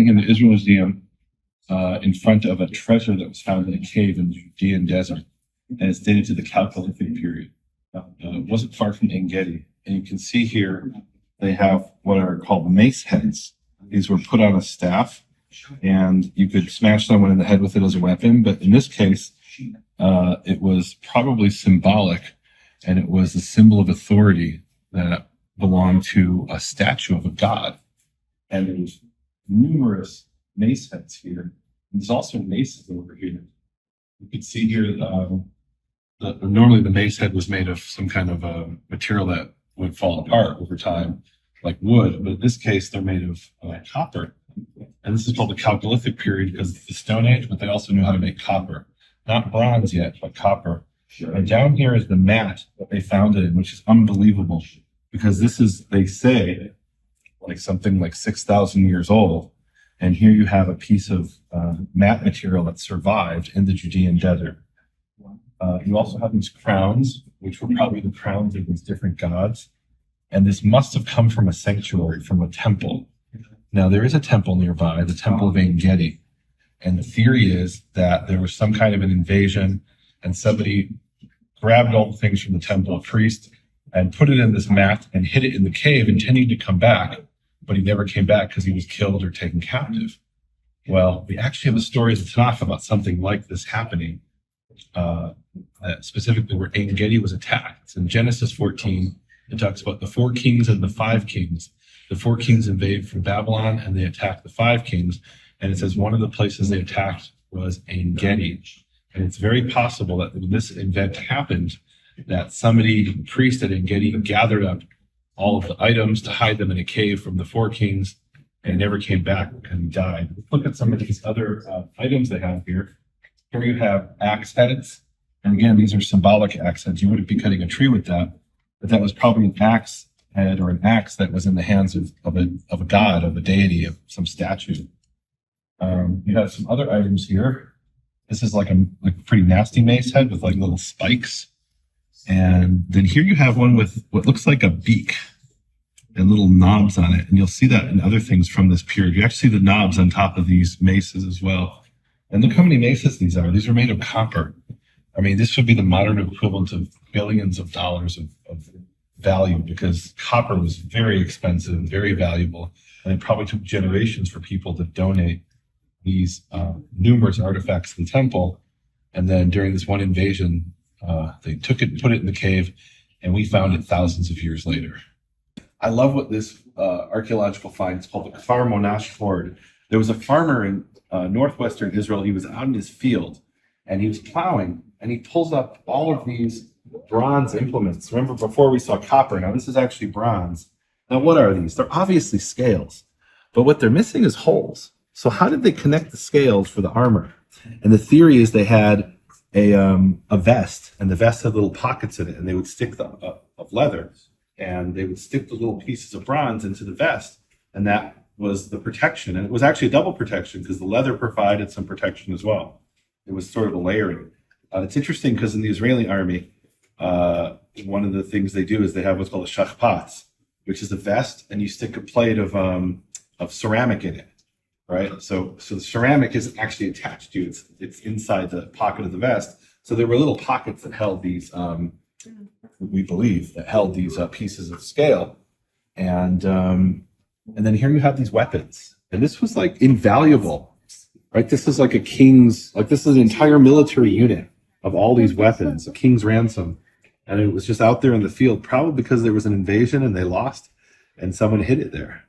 standing in the Israel Museum in front of a treasure that was found in a cave in the Judean desert, and it's dated to the Chalcolithic period. It wasn't far from En Gedi, and you can see here they have what are called mace heads. These were put on a staff, and you could smash someone in the head with it as a weapon, but in this case, it was probably symbolic, and it was a symbol of authority that belonged to a statue of a god. And there's numerous mace heads here. And there's also maces over here. You can see here, normally the mace head was made of some kind of material that would fall apart over time, like wood, but in this case, they're made of copper. And this is called the Chalcolithic period because it's the Stone Age, but they also knew how to make copper. Not bronze yet, but copper. And down here is the mat that they found it in, which is unbelievable because this is, they say, like something like 6,000 years old. And here you have a piece of mat material that survived in the Judean desert. You also have these crowns, which were probably the crowns of these different gods. And this must have come from a sanctuary, from a temple. Now, there is a temple nearby, the Temple of En Gedi. And the theory is that there was some kind of an invasion and somebody grabbed all the things from the temple, a priest, and put it in this mat and hid it in the cave, intending to come back. But he never came back because he was killed or taken captive. Well, we actually have a story in the Tanakh about something like this happening, specifically where En Gedi was attacked. It's in Genesis 14. It talks about the 4 kings and the 5 kings. The 4 kings invaded from Babylon and they attacked the 5 kings. And it says one of the places they attacked was En Gedi. And it's very possible that when this event happened, that somebody, a priest at En Gedi, gathered up all of the items to hide them in a cave from the 4 kings and never came back and he died. Look at some of these other items they have here. Here you have axe heads. And again, these are symbolic axe heads. You wouldn't be cutting a tree with that, but that was probably an axe head or an axe that was in the hands of a god, of a deity, of some statue. You have some other items here. This is like a pretty nasty mace head with like little spikes. And then here you have one with what looks like a beak and little knobs on it. And you'll see that in other things from this period. You actually see the knobs on top of these maces as well. And look how many maces these are. These are made of copper. I mean, this would be the modern equivalent of billions of dollars of value because copper was very expensive and very valuable. And it probably took generations for people to donate these numerous artifacts to the temple. And then during this one invasion, they took it and put it in the cave, and we found it thousands of years later. I love what this archaeological find is called the Kfar Monash Ford. There was a farmer in northwestern Israel. He was out in his field, and he was plowing, and he pulls up all of these bronze implements. Remember, before we saw copper. Now, this is actually bronze. Now, what are these? They're obviously scales, but what they're missing is holes. So how did they connect the scales for the armor? And the theory is they had a vest, and the vest had little pockets in it, and they would stick of leather, and they would stick the little pieces of bronze into the vest, and that was the protection. And it was actually a double protection because the leather provided some protection as well. It was sort of a layering. It's interesting because in the Israeli army, one of the things they do is they have what's called a shachpatz, which is a vest, and you stick a plate of ceramic in it. Right, so the ceramic isn't actually attached to you; it's inside the pocket of the vest. So there were little pockets that held these. We believe that held these pieces of scale, and then here you have these weapons, and this was like invaluable, right? This is like a king's, like this is an entire military unit of all these weapons, a king's ransom, and it was just out there in the field, probably because there was an invasion and they lost, and someone hid it there.